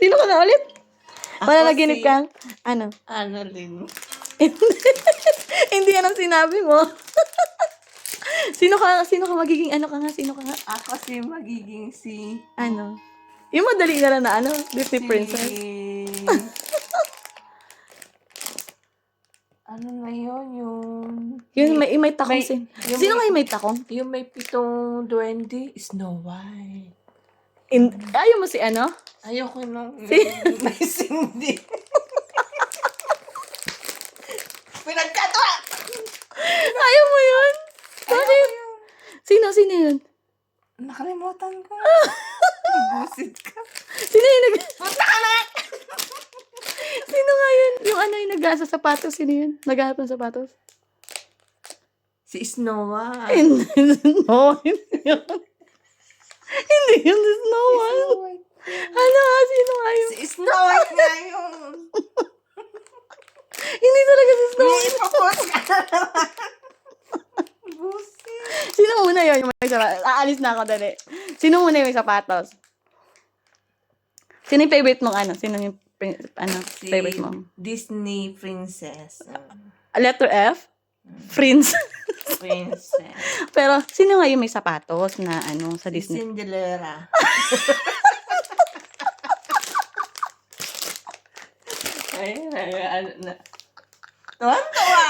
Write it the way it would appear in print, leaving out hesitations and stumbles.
Sino ka na ulit? Para naginip si- kang, ano? Annalyn. Hindi yan ang sinabi mo. Sino ka magiging ano ka nga? Sino ka nga? Ako si magiging si... Ano? Yung madali na lang na ano? Disney princess. Ano na yun? Yun, may takong Sino nga yung may takong? Yung may pitong duwende, Snow White. Ayaw mo si ano? Ayoko nung Si- may Cindy. Pinagkatawa! Ayaw mo yun? Bakit? Sino yun? Nakalimutan ko. Busit ka. Sino yung Punta ka na! Sino nga yun? Yung ano yung nag-asa sapatos, sino yun? Naghahanap ng sapatos? Si Snow White. No, hindi yun. Hindi yun si Snow White. Ano nga, sino nga yun? Si Snow White nga yun. Hindi talaga si Snow White. Ipapos ka na naman. Busit. Sino muna yun? Yung may sapatos. Aalis na ako, dali. Sino muna yung may sapatos? Sino yung favorite mong ano? Sino yung favorite mo? Disney princess. Letter F? Prince. Princess. Pero, sino nga yung may sapatos na ano sa Si Disney? Cinderella. Ay, ano na. Tuwan-tuwa!